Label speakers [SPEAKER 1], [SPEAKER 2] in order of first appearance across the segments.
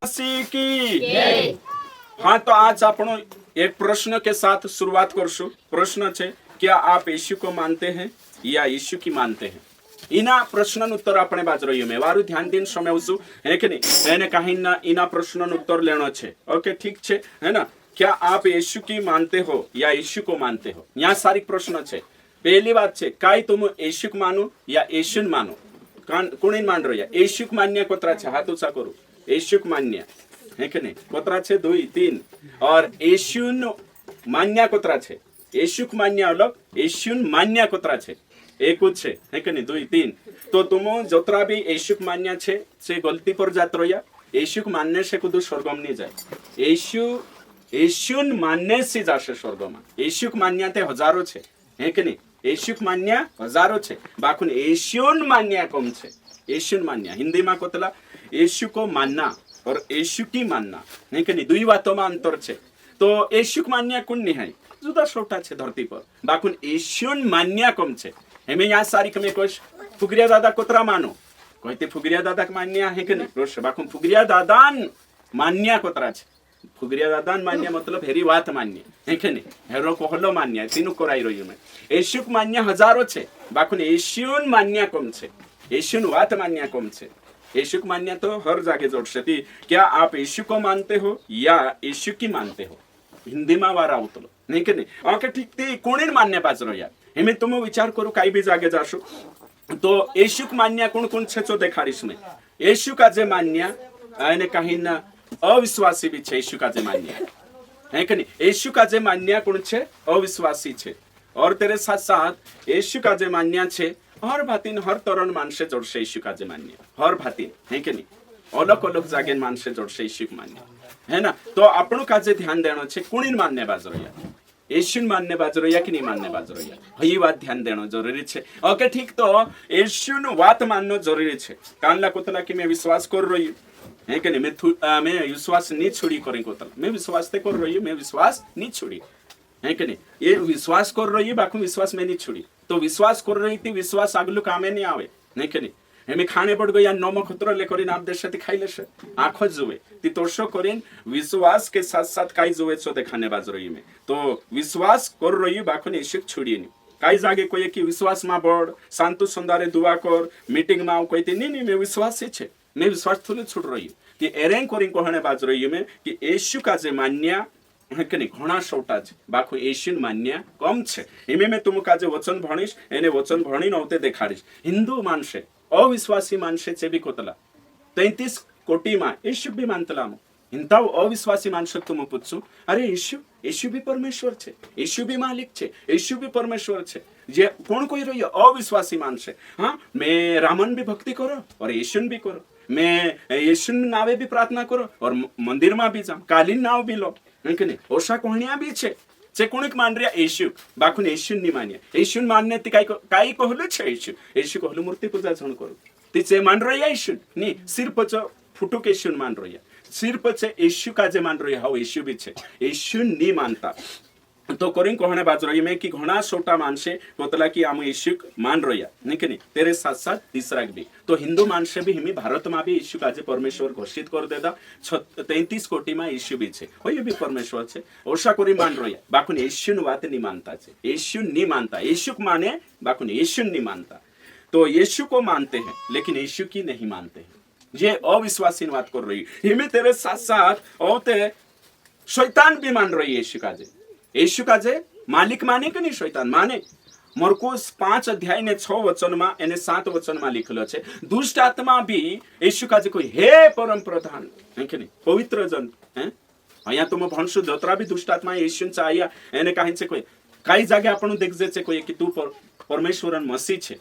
[SPEAKER 1] मसीह की। हाँ, तो आज आपण एक प्रश्न के साथ शुरुआत करशु। प्रश्न छे, क्या आप यीशु को मानते हैं या यीशु की मानते हैं? इना प्रश्न उत्तर આપણે બાજ રહ્યું મેં વારું ધ્યાન દઈને સમજાવશું હે કે નહીં એને કहीं ना इना प्रश्न उत्तर लेना छे। ओके, ठीक छे, है ना? क्या आप यीशु की मानते हो या यीशु को मानते हो? यहाँ सारी प्रश्न छे। पहली बात छे, काय तुम यीशु को मानो या यीशु मानो? कोणी मान रह्या? यीशु को मान्य कोतरा छे? हाथ ऊंचा करो। यीशु को मान्य है कि नहीं? कोतरा छे? 2 3। और यीशु मान्य कोतरा छे? यीशु को मान्य अलग, यीशु मान्य कोतरा छे? एक छे, है कि नहीं? 2 3। तो तुम जोतरा भी यीशु को मान्य छे से गलती पर जात रह्या। यीशु को मानने से कुछ स्वर्गम नहीं जाए। यीशु मानने से जाशे स्वर्गम। यीशु को मान्य ते हजारों छे, है कि नहीं? यीशु को मान्य हजारों छे, बाकुन यीशु मान्य कम छे। यीशु मान्य हिंदी में कोतला यीशु को मानना और यीशु की मानना, है कि नहीं? दुई बातों में अंतर छे। तो यीशु को मान्य कुण नहीं है, जुदा छोटा छे धरती पर, बाकुन यीशु मान्य कम छे। हमें यहाँ सारी कमी कोश फुगरिया दादा कोतरा मानो, कहते फुगरिया दादा के मान्य है कि नहीं? रोश बाकुन फुगरिया दादान मान्य कोतरा छे। फुगरिया दादान मान्य मतलब हेरी बात मान्य, है कि नहीं? हेरो कहलो मान्य तीनों कराई रही मैं। यीशु मान्य हजारों छे, बाकुन यीशु मान्य कम छे। यीशु बात मान्य कम छे। यीशु मान्य तो हर जागे जोड़शे। क्या आप यीशु को मानते हो या यीशु की मानते हो? हिंदी में वारा उतलो, नहीं कि नहीं? ओके, ठीक ते कोणी मान्य पाच रह्या एमे तुम विचार करो, काही भी जागे जाशो तो यीशु मान्य कोण कोण छे तो देखाड़ीश मैं। यीशु का जे मान्य एने कहीं ना अविश्वासी भी छे। यीशु का जे मान्य है कि नहीं? यीशु का जे मान्य कोण छे? अविश्वासी छे। और तेरे साथ साथ यीशु का जे मान्य छे हर भातीन हर तरण मानसे जोड़शे। यीशु का जे मान्य हर भातीन, है कि नहीं? अलग अलग जागे मानसे जोड़शे यीशु मान्य, है ना? तो आपणो का जे ध्यान देनो छे, कुणी मान्य बाज रह्या? यीशु मान्य बाज रह्या कि नहीं मान्य बाज रह्या? हई बात ध्यान देनो जरूरी छे। ओके, ठीक। तो यीशु नु बात माननो जरूरी छे। कानला कोतला कि मैं विश्वास कर रही हूं, है कि नहीं? मैं विश्वास नहीं छोड़ी करें कोतला, मैं विश्वास ते कर रही हूं, मैं विश्वास नहीं छोड़ी, है कि नहीं? ये विश्वास कर रही है, बाकू विश्वास में नहीं छोड़ी। तो विश्वास कर रही थी, विश्वास आगलू कामे नहीं आवे, नहीं कि नहीं? हमें खाने पड़ गया नमक खतरो लेकर आप देश खाई लेशे आँख जुए ती तोर्षो करीन विश्वास के साथ साथ काई जुए छो ते खाने बाज रही में। तो विश्वास कर रही बाखो ने शिक छोड़िए नहीं। काई जागे कोई कि विश्वास में बढ़ शांतु संदारे दुआ कर मीटिंग में कोई नहीं नहीं मैं विश्वास छे, मैं विश्वास थोड़ी छोड़ रही हूँ कि एरें करीन कहने बाज रही में कि यीशु का जे मान्य है कि नहीं घणा सोटा छे, बाखो यीशु मान्य कम छे। एमे मैं तुम का जे वचन भणीश एने वचन भणी नवते देखाड़ीश। हिंदू मानसे अविश्वासी मानसे चे भी कोतला 33 कोटी में यीशु भी मानतला इंता अविश्वासी मानसे तुम पूछू अरे यीशु भी परमेश्वर छे, यीशु भी मालिक छे, यीशु भी परमेश्वर छे। जे कोण कोई रही अविश्वासी मानसे हाँ मैं रामन भी भक्ति करो और यीशु भी करो, मैं यीशु नावे भी प्रार्थना करो और मंदिर में भी जाऊं, कालीन नाव भी लो, है नहीं? ओषा कोहणिया भी छे जे कोणिक मान रहा यीशु बाखुन यीशु नहीं मान्य। यीशु मानने ती काई कहलु छे यीशु कहलु मूर्ति पूजा जण करू ती जे मान रहा यीशु नहीं सिर्फ च फुटुक यीशु मान रहा सिर्फ छे यीशु का जे मान रहा हाउ यीशु भी छे यीशु नहीं मानता। तो करिंग कहने बाज रही में कि घना छोटा मानसे कोतला कि आम यीशु मान रहा नहीं कि नहीं? तेरे साथ साथ तीसरा भी तो हिंदू मानसे भी हिमी भारत में भी यीशु का जे परमेश्वर घोषित कर देदा 33 कोटी में यीशु भी छे होय भी परमेश्वर छे ओषा करी मान रहा बाकुन यीशु नु बात नहीं मानता छे। यीशु नहीं मानता, यीशु माने बाकुन यीशु नहीं मानता। तो यीशु को मानते हैं लेकिन यीशु की नहीं मानते हैं, ये अविश्वासी बात कर रही हिमी। तेरे साथ साथ औते शैतान भी मान रही यीशु का जे यीशु का जे मालिक माने कि नहीं शैतान माने। मरकुस 5 अध्याय ने 6 वचन में एने 7 वचन में लिखलो छे दुष्ट आत्मा भी यीशु का जे कोई हे परम प्रधान है कि नहीं पवित्र जन हैं अया तुम भणसु दोतरा भी दुष्ट आत्मा यीशु चाहिए एने कहीं से कोई कई जागे आपण देख जे छे कोई कि तू परमेश्वरन मसीह छे,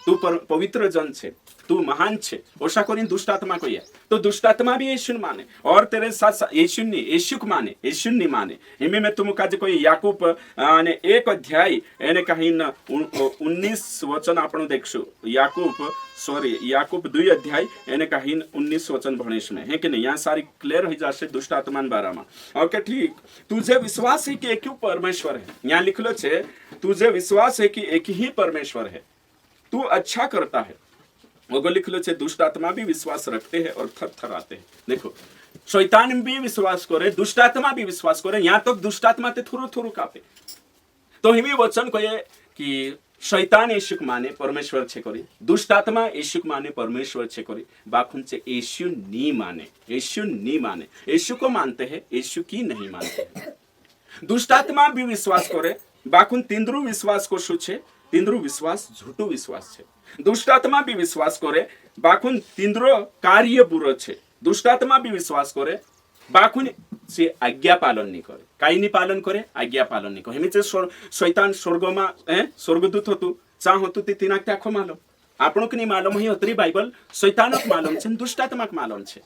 [SPEAKER 1] तू पवित्र जन छे, तू महान छे ओषा करीन दुष्ट आत्मा को है तो दुष्ट आत्मा भी यीशु माने और तेरे साथ यीशु नहीं यीशु माने यीशु नहीं माने। हिमे में तुम काजे कोई याकूब ने 1 अध्याय एने कहीं 19 वचन आपण देखशु याकूब 2 अध्याय एने कहीं 19 वचन भणेश में है कि नहीं? यहाँ सारी क्लियर हो जासे दुष्ट आत्मा बारा में। ओके ठीक। तुझे विश्वास है कि एक ही परमेश्वर है, यहाँ लिखलो छे तुझे विश्वास है कि एक ही परमेश्वर है, तू अच्छा करता है। वो लिख लो दुष्ट आत्मा भी विश्वास रखते हैं और थर थर आते हैं। देखो शैतान भी विश्वास करे, दुष्टात्मा भी विश्वास करे, यहाँ तक दुष्टात्मा ते थोड़ो थोड़ो कापे। तो हिमी वचन कहे कि शैतान येशुक माने परमेश्वर छे करी, दुष्टात्मा येशुक माने परमेश्वर छे करी, बाकुन से येशु नी माने, येशु नी माने। येशु को मानते हैं, येशु की नहीं मानते हैं। दुष्टात्मा भी विश्वास करे, बाकुन तिंद्रु विश्वास को छे, तिंद्रु विश्वास झूठो विश्वास छे। दुष्टात्मा भी विश्वास करे, बाकुन तिंद्रो कार्य बुरो छे। दुष्टात्मा भी विश्वास करे, बाकुन से आज्ञा पालन नहीं करे। काई नहीं पालन करे? आज्ञा पालन नहीं करे। हेमिचे शैतान स्वर्गमा स्वर्गदूत होतु, चा होतु ती तिनाक त्याखो मालूम। आपणोक नहीं मालूम ही अतरी बाइबल शैतानक मालूम छे, दुष्टात्माक मालूम छे।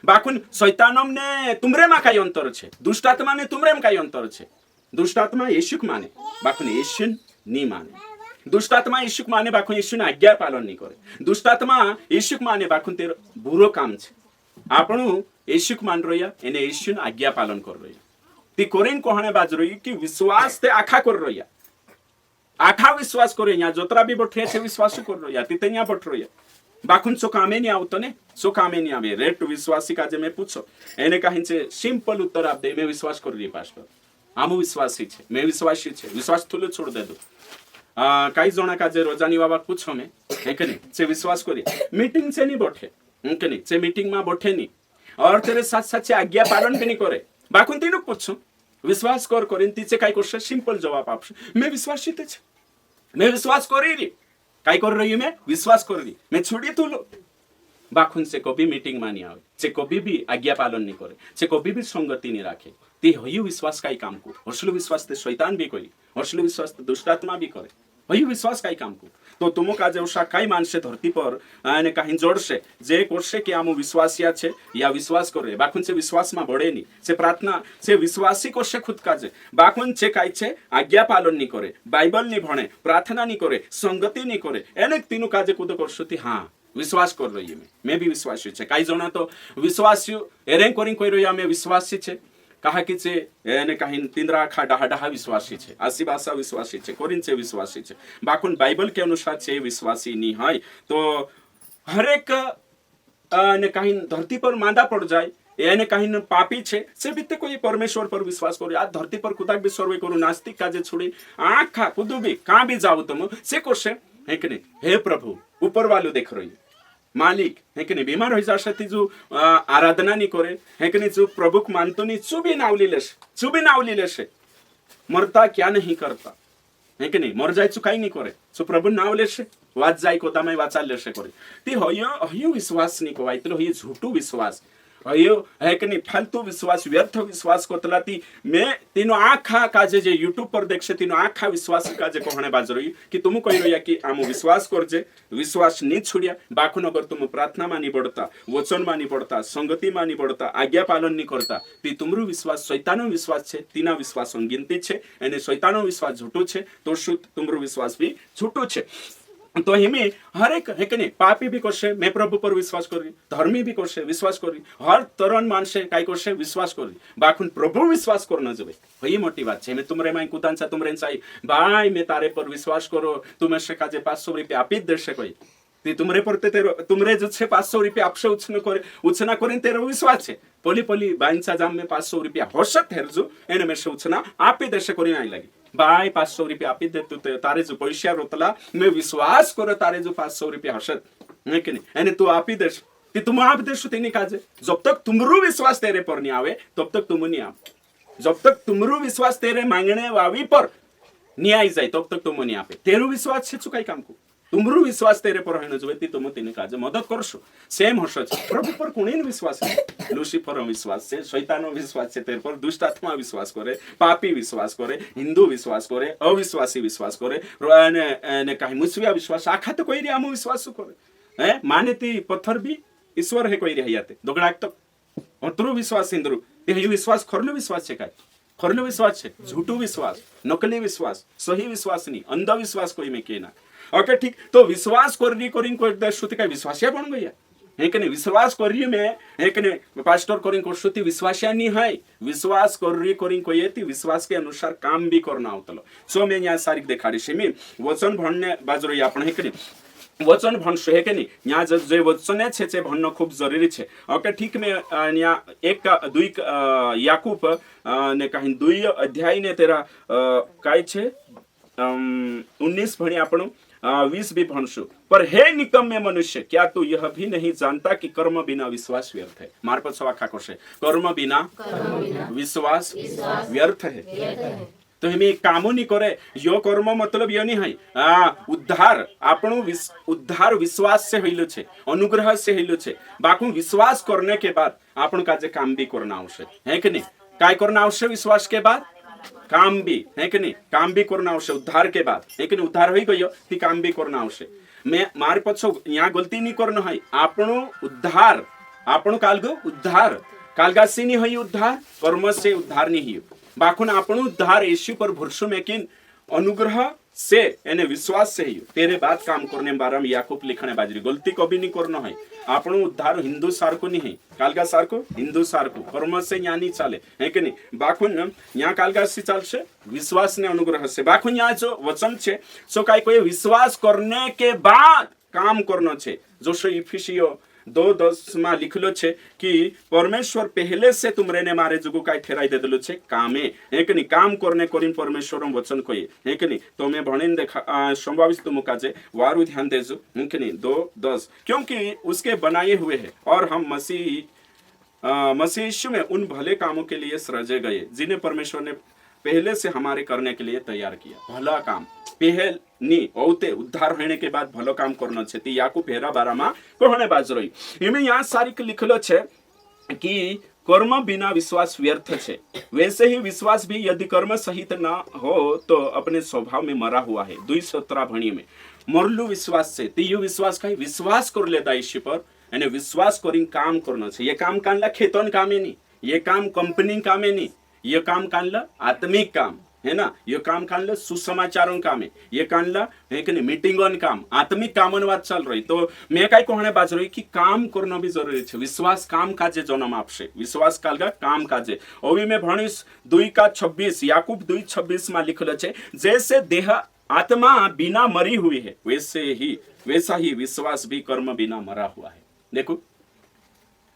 [SPEAKER 1] बाकुन शैतानम ने तुमरे मा काई अंतर छे, दुष्टात्मा ने तुमरे मा काई अंतर छे। दुष्टात्मा येशुक माने, बाकुन येशु नहीं माने। दुष्टात्मा येशुक माने, बाकुन येशु ने आज्ञा पालन नहीं करे। दुष्टात्मा येशुक माने, बाकुन तेरो बुरो काम छे। आपणु येशुक मान रहिया, एने येशुन आज्ञा पालन कर रहिया। ती कोरेन कोहणे बाज रही कि विश्वास ते आखा कर रहिया, आखा विश्वास करे। यहाँ जोतरा भी बठे छे विश्वास कर रहिया, ती ते यहाँ बठ रहिया। बाकुन सो कामे नहीं आवतो ने, सो कामे नहीं आवे। रेट विश्वासी काजे में पूछो, एने कहिंचे सिंपल उत्तर आप दे, मैं विश्वास कर रही पास्टर, आमु विश्वासी छे, मैं विश्वासी छे, विश्वास थुले छोड़ दे दो। काई जना काजे रोजानी बाबा पूछो में, है के नहीं, से विश्वास करी। मीटिंग से नहीं बठे, है के नहीं, से मीटिंग में बठे नहीं, और तेरे साथ साथ से आज्ञा पालन भी नहीं करे। बाकुन तीनों पूछो विश्वास कर करें, तीचे काई कोशे सिंपल जवाब आप, मैं विश्वासी ते छे, मैं विश्वास करी री। काई कर रही मैं विश्वास कर रही, मैं छोड़ी तू लो। बाकुन से कभी मीटिंग में नहीं आवे, से कभी भी आज्ञा पालन नहीं करे, से कभी भी संगति नहीं रखे। ते हई विश्वास काई काम को, असली विश्वास ते शैतान भी करी, असली विश्वास ते दुष्टात्मा भी करे। हई विश्वास काई काम को। तो तुमो का जेवशा काई मानसे धरती पर आने काहीन जोड़से जे करसे कि आमु विश्वासिया छे या विश्वास करे, बाकुन से विश्वास में बढ़े नहीं, से प्रार्थना से विश्वासी करसे खुद काजे। बाकुन से काई छे आज्ञा पालन नहीं करे, बाइबल नहीं भणे, प्रार्थना नहीं करे, संगति नहीं करे, एने तीनों काजे कुदो करसुती। हाँ विश्वास कर रही मैं भी विश्वासी छे। काई जना तो विश्वासी एरे करी कोई रहिया मैं विश्वासी छे, कहा कि छे एने काहीन तिंद्रा खा डाहा डाहा विश्वासी छे, आसी बासा विश्वासी छे, कोरिन छे विश्वासी छे, बाकुन बाइबल के अनुसार छे विश्वासी नहीं है। तो हरेक ने काहीन धरती पर मांदा पड़ जाए, एने काहीन पापी छे, से बीते कोई परमेश्वर पर विश्वास करो। आज धरती पर कुदाक भी सर्वे करो, नास्तिक काजे छोड़ी आखा कुदू भी कहाँ भी जाओ तुम से कोशे, है कि नहीं, हे प्रभु ऊपर वालो देख रही मालिक, है कि नहीं, बीमार हो जाती जो आराधना नहीं करे, है कि नहीं, जो प्रभु को मानतो नहीं, चुबी नावली लेसे, मरता क्या नहीं करता, है कि नहीं, मर जाए चुकाई नहीं करे, सो प्रभु नाव लेसे, वाच जाए कोदामाई वाचा लेसे करे। ती हयो विश्वास नहीं को आइतलो, हयो झूठो विश्वास, हयो है कि नहीं, फालतू विश्वास, व्यर्थ विश्वास को तलाती मैं तीनों आखा काजे जे यूट्यूब पर देख से तीनों आखा विश्वास काजे कहने बाज रही कि तुम कही रही कि आमु विश्वास कर जे, विश्वास नहीं छुड़िया। बाकुन अगर तुम प्रार्थना मानी पड़ता, वचन मानी पड़ता, संगति मानी पड़ता, आज्ञा पालन नहीं करता, ती तुमरू विश्वास शैतानो विश्वास छे, तीना विश्वास अंगिनती छे, एने शैतानो विश्वास झूठो छे, तो शुद्ध तुमरू विश्वास भी झूठो छे। तो हिमे हर एक है कि नहीं, पापी भी करसे मैं प्रभु पर विश्वास करी, धर्मी भी करसे विश्वास करी, हर तरण मानसे काई करसे विश्वास करी, बाकुन प्रभु विश्वास करना जबे वही मोटी बात छे। मैं तुमरे माई कुतांचा तुमरे चाही भाई मैं तारे पर विश्वास करो, तुम्हें से काजे 500 रुपया आपी देशे कोई ती तुमरे पर ते तेरो तुमरे जो छे 500 रुपया आपसे उछना करे तेरो विश्वास छे। पोली पोली बाइंचा जाम में 500 रुपया होशत हेरजू एने में से उछना आपी देशे कोरी नाही लागी भाई 500 रुपया आपी दे तू तारे जो पैसा रोतला मैं विश्वास करो तारे जो 500 रुपया हसत है कि नहीं, एने तू आपी देश ती तुम आप देश तेनी काजे। जब तक तुमरू विश्वास तेरे पर नहीं आवे तब तक तुम नहीं आप, जब तक तुमरू विश्वास तेरे मांगने वावी पर नहीं आई जाए तब तक तुम नहीं आपे। तेरू विश्वास छे चुकाई काम को, तुमरू विश्वास तेरे पर होने जो ती तुम तेने काजे मदद करशो। सेम हसो प्रभु पर कोणी विश्वास है, लूसीफर विश्वास छे, शैतानो विश्वास छे तेरे पर, दुष्ट आत्मा विश्वास करे, पापी विश्वास करे, हिंदू विश्वास करे, अविश्वासी विश्वास करे, ने काही मुसविया विश्वास आखा तो कोई रे आमु विश्वास करे हैं माने ती पत्थर भी ईश्वर है कोई रे हयाते दोगडाक तो अतरु विश्वास इंद्रु ते हे विश्वास खरलो विश्वास छे काय खरलो विश्वास छे, झूठो विश्वास, नकली विश्वास, सही विश्वास नहीं, अंधविश्वास कोई में केना। ओके ठीक, तो विश्वास करनी कोई दर्शुति का विश्वासिया बन गया है कि नहीं, विश्वास करिए मैं है कि नहीं, पास्टर करिंग कोशुति विश्वासिया नहीं है, विश्वास करिए करिंग कोई थी विश्वास के अनुसार काम भी करना होतलो। सो मैं यहाँ सारी देखाड़ी से मैं वचन भणने बाजरो आपण है कि नहीं, वचन भणशो है के नहीं यहाँ जे वचन છે તે ભણનો ખૂબ જરૂરી છે ઓકે ઠીક મેં यहाँ एक दुई याकूब ने कहीं दुई अध्याय ने तेरा काय છે 19 भणी આપણું 20 भी भणशु पर हे निकम्मे मनुष्य क्या तू यह भी नहीं जानता कि कर्म बिना विश्वास व्यर्थ है मार पर सवा खाको से कर्म बिना विश्वास व्यर्थ है तो हमें कामो नहीं करे यो कर्म मतलब यो नहीं है उद्धार આપણું उद्धार विश्वास से होइलो छे अनुग्रह से होइलो छे बाकू विश्वास करने के बाद આપણું काजे काम भी करना आवश्यक है कि नहीं काय करना आवश्यक विश्वास के बाद काम भी है कि नहीं काम भी करना आवश्यक उद्धार के बाद है कि नहीं उद्धार होई गयो ती काम भी करना आवश्यक मैं मार पछो यहाँ गलती नहीं करना है આપણું उद्धार આપણું कालगो उद्धार कालगासी नहीं होई उद्धार कर्म से उद्धार नहीं हुई बाखुन આપણું उद्धार यीशु पर भरोसा में किन अनुग्रह से यानी विश्वास से ही तेरे बाद काम करने बारे में याकूब लिखने बाजरी गलती कभी नहीं करना है આપણું उद्धार हिंदू सार को नहीं है कालगा सार को हिंदू सार को कर्म से यहाँ नहीं चाले है कि नहीं बाखुन यहाँ कालगा से चाल से विश्वास ने अनुग्रह से बाखुन यहाँ जो वचन छे सो काई कोई विश्वास करने के बाद काम करना छे जो सो इफिसियो 2:10 में लिखलो छे कि परमेश्वर पहले से तुमरे ने मारे जुगु काय ठहराई दे देलो छे कामे है कि नहीं काम करने करिन परमेश्वर वचन कोई है कि नहीं तो मैं भणीन देखा संभावित तुम काजे वारु ध्यान देजो है कि नहीं 2:10 क्योंकि उसके बनाए हुए हैं और हम मसीह यीशु में उन भले कामों के लिए सृजे गए जिन्हें परमेश्वर ने पहले से हमारे करने के लिए तैयार किया भला काम पहल नी औते उद्धार होने के बाद भलो काम करना छे ती याकूब हेरा बारामा कहने बाजरोई इमे यहाँ सारी लिखलो छे कि कर्म बिना विश्वास व्यर्थ छे वैसे ही विश्वास भी यदि कर्म सहित ना हो तो अपने स्वभाव में मरा हुआ है 2:17 भणी में मरलू विश्वास से ती यो विश्वास का विश्वास कर लेता ईश्वर पर यानी विश्वास करिन काम करना छे ये काम कानला खेतन कामे नहीं ये काम कंपनी कामे नहीं ये काम कानला आत्मिक काम है ना ये काम कानला सुसमाचारों काम है ये कानला है कि नहीं मीटिंगों काम आत्मिक कामन बात चल रही तो मैं काय कहने बाज रही कि काम करना भी जरूरी है विश्वास काम काजे जन्म आपसे विश्वास कालगा काम काजे अभी मैं भणीश 2:26 याकूब 2:26 में लिखलो छे जैसे देह आत्मा बिना मरी हुई है वैसा ही विश्वास भी कर्म बिना मरा हुआ है देखो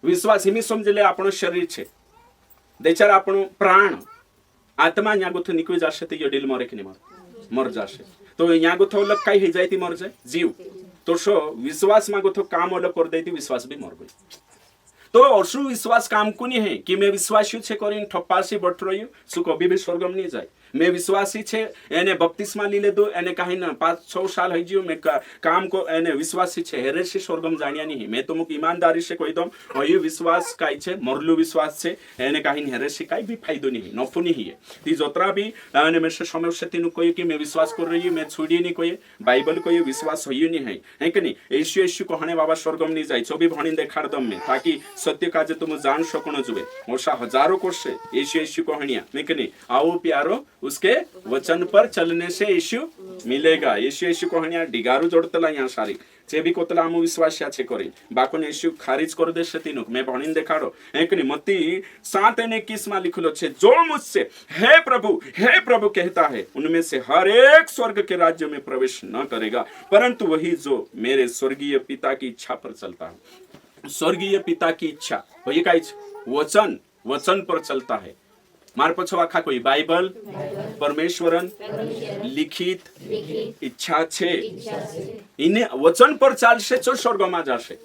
[SPEAKER 1] विश्वास हिमी समझ ले આપણું शरीर छे देचार આપણું प्राण आत्मा यहाँ गुथो निकली जाशे तो ये डील मरे कि नहीं मर जाशे तो यहाँ गुथो अलग कई हो जाए मर जाए जीव तो शो विश्वास में गुथो काम अलग कर देती विश्वास भी मर गई तो अशु विश्वास काम को नहीं है कि मैं विश्वासी छे करीन ठप्पासी बट रही सु कभी भी स्वर्गम नहीं जाए मैं विश्वासी छे एने बपतिस्मा ली ले दो एने कहीं ना 5-6 साल है जियो मैं काम को एने विश्वासी छे हेरे से स्वर्गम जानिया नहीं मैं तो मुक ईमानदारी से कोई दम और ये विश्वास काई छे मरलू विश्वास छे एने कहीं हेरे से काई भी फायदो नहीं नफो नहीं है ती जोतरा भी एने में से समस्या तीनों कोई कि मैं विश्वास कर रही हूं मैं छोड़ी नहीं कोई बाइबल को ये विश्वास होई नहीं है कि नहीं यीशु कहने बाबा स्वर्गम नहीं जाए छवि भणी देखाड़ दम में ताकि सत्य काजे तुम जान सको जुबे ओसा हजारों कोर्स यीशु कहनिया है कि नहीं आओ प्यारो उसके वचन पर चलने से यीशु मिलेगा यीशु कहनिया डिगारू जोड़तला यहाँ सारी जे भी कोतला आम विश्वास छे करे बाको ने यीशु खारिज कर दे से तीनों मैं भणीन देखाड़ो है कि नहीं मत्ती 7:21 में लिखलो छे जो मुझसे हे प्रभु कहता है उनमें से हर एक स्वर्ग के राज्य में प्रवेश न करेगा परंतु वही जो मेरे स्वर्गीय पिता की इच्छा पर चलता है स्वर्गीय पिता की इच्छा वही का वचन पर चलता है मार पछो आखा कोई बाइबल परमेश्वरन लिखित इच्छा छे इने वचन पर चालशे तो स्वर्ग में जाशे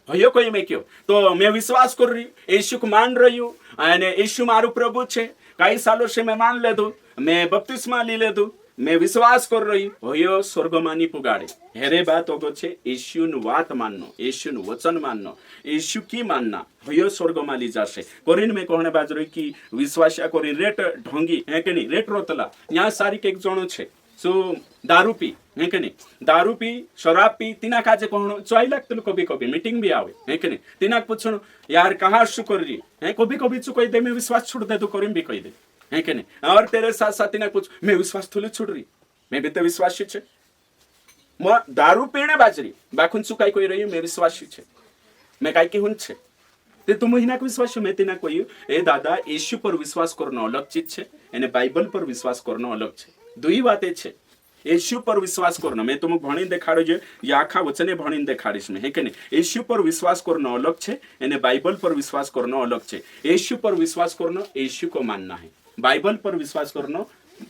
[SPEAKER 1] भयो कोई मैं क्यों तो मैं विश्वास कर रही यीशु को मान रही हूँ अने यीशु मारू प्रभु छे कई सालों से मैं मान ले दू मैं बपतिस्मा ली ले दू मैं विश्वास कर रही भयो स्वर्गमानी पुगाड़े हेरे बात होगो छे यीशुन वात माननो यीशुन वचन माननो यीशु की मानना भयो स्वर्गमा ली जाशे कोरिन में कहने बाज रही कि विश्वासिया कोरिन रेट ढोंगी है कि नहीं रेट रोतला यहाँ सारी एक जणो छे सो दारू पी है कि नहीं दारू पी शराब पी तिना काजे कहणो चोई लागतलो कभी मीटिंग भी आवे है कि नहीं तिना पूछणो यार कहाँ शु कर रही है कभी चुकोई दे मैं विश्वास छोड़ दे तो करीम भी कही दे है कि नहीं और तेरे साथ साथ तिना पूछ मैं विश्वास थोड़ी छोड़ रही मैं भी तो विश्वासी छे म दारू पीने बाजरी बाखुन चुकाई कोई रही मैं विश्वासी छे मैं काई की हुन छे ते तुम हिना को विश्वास मैं तिना कोई ए दादा यीशु पर विश्वास करनो अलग चीज छे एने बाइबल पर विश्वास करनो अलग छे दुई बातें छे येशू पर विश्वास करणं मैं तुमक भणी देखाडो जे या आखा वचने भणी देखाડીશ મેં હે કે નહીં येशू पर विश्वास करना अलग છે અને बाइबल पर विश्वास करना अलग છે येशू पर विश्वास करना येशू को मानना है बाइबल पर विश्वास करना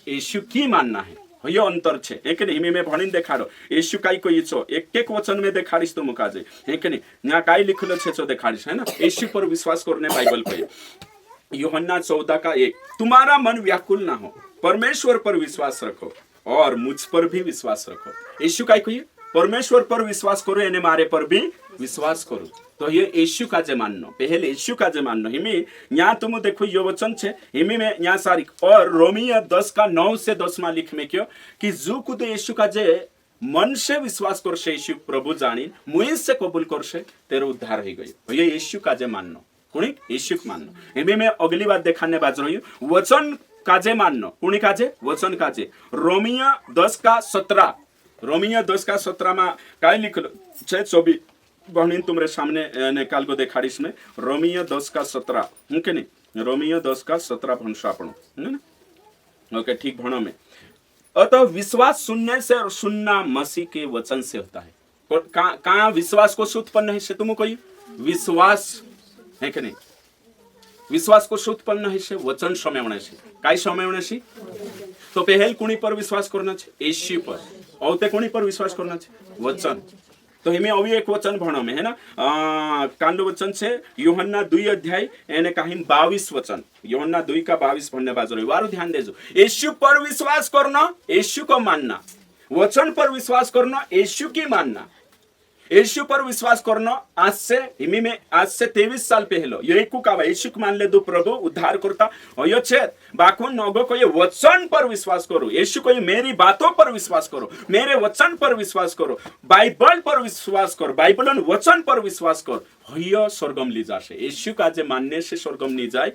[SPEAKER 1] येशू की मानना है यो अंतर છે હે કે નહીં મેં ભણી દેખાડો येशू કાઈ કોઈ છો એક એક वचन में देखाડીશ तुमक આજે હે કે નહીં ના કાઈ लिखलो છે તો देखाડીશ है ना येशू पर विश्वास करने बाइबल पे यूहन्ना 14:1 तुम्हारा मन व्याकुल ना हो परमेश्वर पर विश्वास रखो और मुझ पर भी विश्वास रखो यीशु काय कहिए परमेश्वर पर विश्वास करो यानी मारे पर भी विश्वास करो तो ये यीशु का जे माननो पहले यीशु का जे माननो हिमी यहाँ तुम देखो यो वचन छे हिमी में यहाँ सारी और रोमियो 10:9 से 10 में लिख में क्यों कि जो कुद यीशु का जे मन से विश्वास करशे यीशु प्रभु जानी मुझ से कबूल करशे तेरो उद्धार हो गयो ये यीशु का जे माननो कुणी यीशु माननो हिमी में अगली बात देखाने बाज रही वचन काजे माननो कुणी काजे वचन काजे रोमियो 10:17 रोमियो 10:17 में काय लिखलो छे 24 बहनी तुम्हारे सामने निकाल को देखाड़ीश में रोमियो 10:17 हूँ के नहीं रोमियो 10:17 भणशो आपणो ओके ठीक भणो में अतः विश्वास सुनने से और सुनना मसीह के वचन से होता है कहाँ विश्वास को उत्पन्न है से तुम कोई विश्वास है कि नहीं विश्वास को उत्पन्न है से वचन समयवणे से काय समयवणे से तो पहल कुणी पर विश्वास करना है येशू पर और ते कुणी पर विश्वास करना है वचन तो हिमे अभी एक वचन भणो में है ना कांडो वचन से यूहन्ना 2 एने कहीं 22 वचन यूहन्ना 2:22 भणने बाजू वारो ध्यान देजो येशू पर विश्वास करना येशू को मानना वचन पर विश्वास करना येशू की मानना येशू पर विश्वास करना आज से 23 साल पहले येकू का येशू मान ले दो प्रभु उद्धार करता यो छे बाकुन नगो को ये वचन पर विश्वास करो येशू को ये मेरी बातों पर विश्वास करो मेरे वचन पर विश्वास करो बाइबल पर विश्वास करो बाइबल और वचन पर विश्वास करो हयो स्वर्गम ली जाशे येशू का जे मानने से स्वर्गम नहीं जाए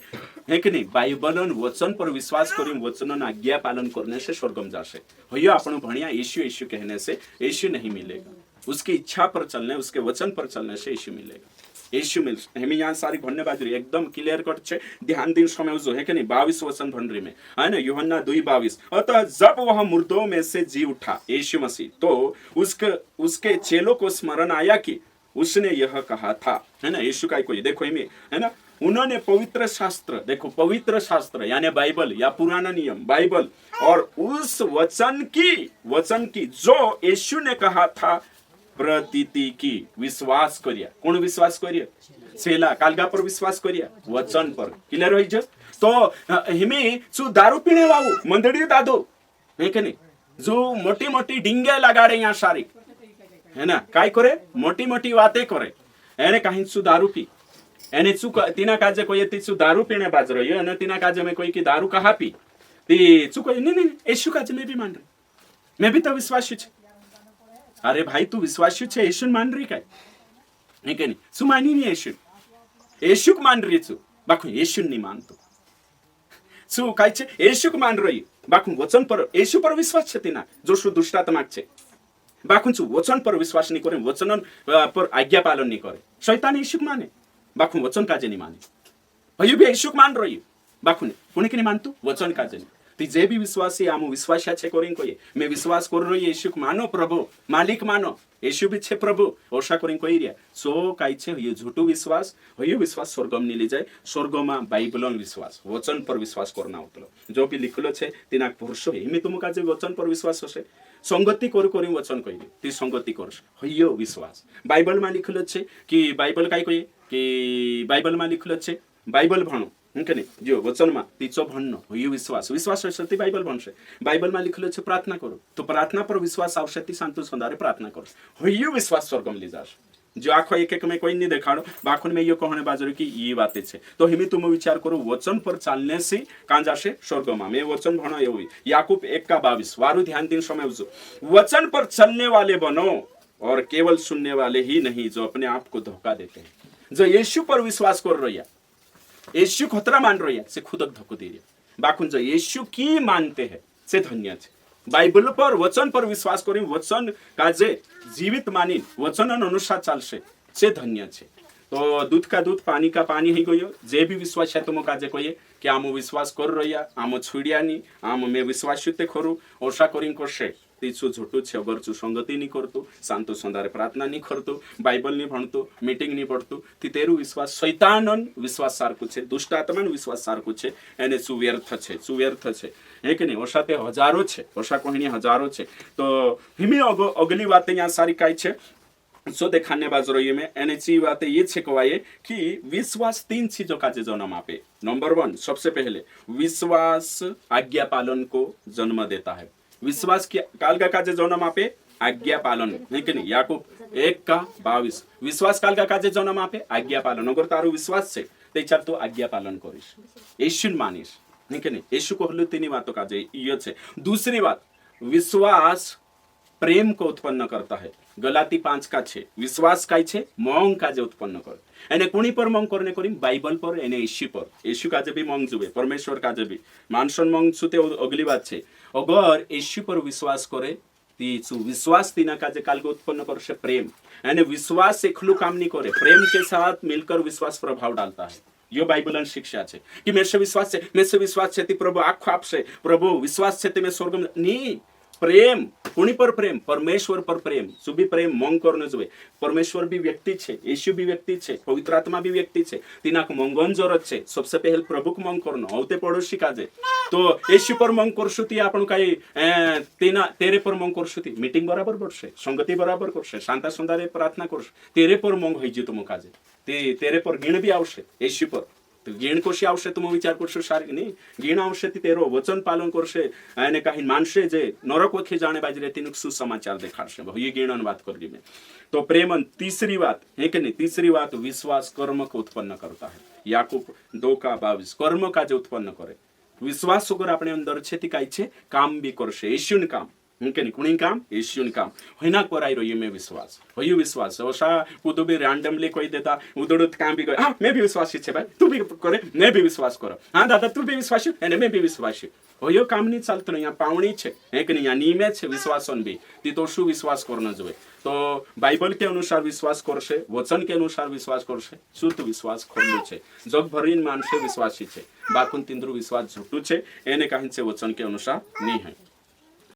[SPEAKER 1] है कि नहीं बाइबल और वचन पर विश्वास करी वचन आज्ञा पालन करने से स्वर्गम जाशे हयो आपण भणिया येशू येशू कहने से येशू नहीं मिलेगा उसकी इच्छा पर चलने उसके वचन पर चलने से यीशु मिलेगा यीशु मिल हमें यहाँ सारी भणने बाजू एकदम क्लियर कट छे ध्यान दिन समय जो है कि नहीं 22 वचन भंडरी में है ना यूहन्ना 2:22 अतः जब वह मुर्दों में से जी उठा यीशु मसीह तो उसके चेलों को स्मरण आया कि उसने यह कहा था है ना यीशु का कोई देखो इमे है ना उन्होंने पवित्र शास्त्र देखो पवित्र शास्त्र यानी बाइबल या पुराना नियम बाइबल और उस वचन की जो यीशु ने कहा था प्रतीति की विश्वास करिया कौन विश्वास करिया सेला कालगा पर विश्वास करिया वचन पर क्लियर होई तो हिमे सु दारू पीने वाळू मंडळी दादो है के नहीं जो मोटी मोटी डिंगे लगाड़े यहाँ सारी है ना काय करे मोटी मोटी बातें करे एने कहीं सु दारू पी एने सु तीना काजे कोई ती सु दारू पीने बाज रही है ना तीना काजे में कोई की दारू कहा पी ती सु कोई नहीं यीशु काजे में भी मान रही मैं भी तो विश्वासी छे अरे भाई तू विश्वासी छे येशू मान रही काय है के नहीं सु मानी नहीं येशू मान रही छु बाकू येशू नहीं मानतो सु काय छे येशू मान रही बाकू वचन पर येशू पर विश्वास छे तीना जो सु दुष्टात्मा छे बाकू छु वचन पर विश्वास नहीं करे वचन पर आज्ञा पालन नहीं करे शैतान येशू माने बाकू वचन काजे नहीं माने भई भी येशू मान रही बाकू ने कोणी के नहीं मानतो वचन काजे नहीं ती जे भी विश्वासी आमो विश्वास छे करिन कोई मैं विश्वास कर रही येशू मानो प्रभु मालिक मानो येशू भी छे प्रभु ओशा करिन कोई रिया सो काई छे ये झूठो विश्वास होयो विश्वास स्वर्गम नी ले जाए स्वर्गमा बाइबलन विश्वास वचन पर विश्वास करना होतलो जो भी लिखलो छे तिना पुरुष हिमे तुम का जे वचन पर विश्वास होसे संगति करी वचन कहिली ती संगति करस होयो विश्वास बाइबल मा लिखलो छे कि बाइबल काई कहे कि बाइबल मा लिखलो छे बाइबल भणो है नहीं जो वचन में तीचो भण्ण हो विश्वास विश्वास होती बाइबल बनशे बाइबल में लिखलो छे प्रार्थना करो तो प्रार्थना पर विश्वास आवशे ती शांतु संदारे प्रार्थना करो हो विश्वास स्वर्गम ली जाश जो आखो एक एक में कोई नहीं देखाड़ो बाखुन में यो कहने बाजू की ये बातें छे तो हिमी तुम विचार करो वचन पर चलने से कहाँ जाशे स्वर्गमा में वचन भणो एवं याकूब 1:22 वारु ध्यान दिन समय वचन पर चलने वाले बनो और केवल सुनने वाले ही नहीं जो अपने आप को धोखा देते हैं जो यीशु पर विश्वास कर रही है यीशु खतरा मान रही है से खुदक धोखो दे रही बाकुन जो यीशु की मानते हैं से धन्य है बाइबल पर वचन पर विश्वास करी वचन काजे जीवित मानी वचन अनुसार चलसे से धन्य है तो दूध का दूध पानी का पानी ही गयो जे भी विश्वास है तुम काजे कहे कि आम विश्वास कर रही आम छुड़ियानी आम में विश्वास खरु ओषा करी करसे તું झूठું છે અગર તું સંગતિ નહીં કરતું શાંતો સંદારે પ્રાર્થના નહીં કરતું બાઇબલ નહીં ભણતું મીટિંગ નહીં પડતું તે તેરું વિશ્વાસ શૈતાનન વિશ્વાસ સારખું છે દુષ્ટ આત્માનું વિશ્વાસ સારખું છે એને સુવ્યર્થ છે હે કે નહીં ઓછા તે હજારો છે ઓછા કોઈની હજારો છે તો હિમી અગલી વાત અહીંયા સારી કાંઈ છે सो देखाने बाज रही में एने ची बात ये छे कवाये कि विश्वास 3 चीजों का जन्म आपे। नंबर 1 सबसे पहले विश्वास आज्ञा पालन को जन्म देता है। विश्वास की काल का जन्म आपे आज्ञा पालन है कि नहीं। याकूब 1:22 विश्वास काल का जन्म आपे आज्ञा पालन। अगर तारो विश्वास छे ते चार तो आज्ञा पालन करिस येशुन मानिस है कि नहीं। येशु को हल्लू तीनी बातों का ये छे। दूसरी बात विश्वास प्रेम को उत्पन्न करता है। गलाती 5 का छे विश्वास काय छे मंग काजे उत्पन्न कर एने कुणी पर मंग करने करी बाइबल पर एने येशु काजे भी मंग जुबे परमेश्वर काजे भी मानसन मंग सुते अगली बात छे। अगर येशु पर विश्वास करे तीचु विश्वास तीना काजे काल को उत्पन्न करशे प्रेम एने विश्वास एकलू काम नहीं करे प्रेम के साथ मिलकर विश्वास प्रभाव डालता है। यो बाइबलन शिक्षा छे कि मेरे से विश्वास छे ती प्रभु आँखो आपशे प्रभु विश्वास छे ते मैं स्वर्ग में नहीं प्रेम कुणी पर प्रेम परमेश्वर पर प्रेम सुबी प्रेम मंग करने जुए परमेश्वर भी व्यक्ति छे येशु भी व्यक्ति छे पवित्र आत्मा भी व्यक्ति छे तिनाक मंगन जरूरत छे। सबसे पहले प्रभु को मंग करनो औते पड़ोसी काजे तो येशु पर मंग करशु ती आपण काई तेना तेरे पर मंग करशु ती मीटिंग बराबर करशे संगति बराबर करशे शांता सुंदरे प्रार्थना करशे तेरे पर मंग होई जे तुम काजे ते तेरे पर गिण भी आवशे येशु पर तो गीण कशी आवशे तुम विचार करशो सारी नहीं गीण आवशे ती तेरो वचन पालन करशे अने काही मानशे जे नरक वखे जाने बाजरे तीनुक सुसमाचार देखाडशे ये गीणन बात करली मैं। तो प्रेमन तीसरी बात है कि नहीं तीसरी बात विश्वास कर्म को उत्पन्न करता है। याकूब 2:22 कर्म का जो उत्पन्न करे विश्वास अगर अपने अंदर छे ती काई छे काम भी करशे येशुन काम के नहीं कुणी काम येशुन काम होइना कराई रही मैं विश्वास होयु विश्वास ओसा कुतो भी रैंडमली कोई देता उदड़त काम भी करे हां मैं भी विश्वासी छे भाई तू भी करे मैं भी विश्वास करो हां दादा तू भी विश्वासी एने मैं भी विश्वासी होयो काम नहीं चलतो नहीं यहाँ पावणी छे एक नहीं यहाँ नियमे छे विश्वासन भी ती तो शू विश्वास करना जोए तो बाइबल के अनुसार विश्वास करशे वचन के अनुसार विश्वास करशे शुद्ध विश्वास खोलू छे जग भरीन मानसे विश्वासी छे बाकुन तिंद्रु विश्वास झूठू छे एने काहींचे वचन के अनुसार नहीं है।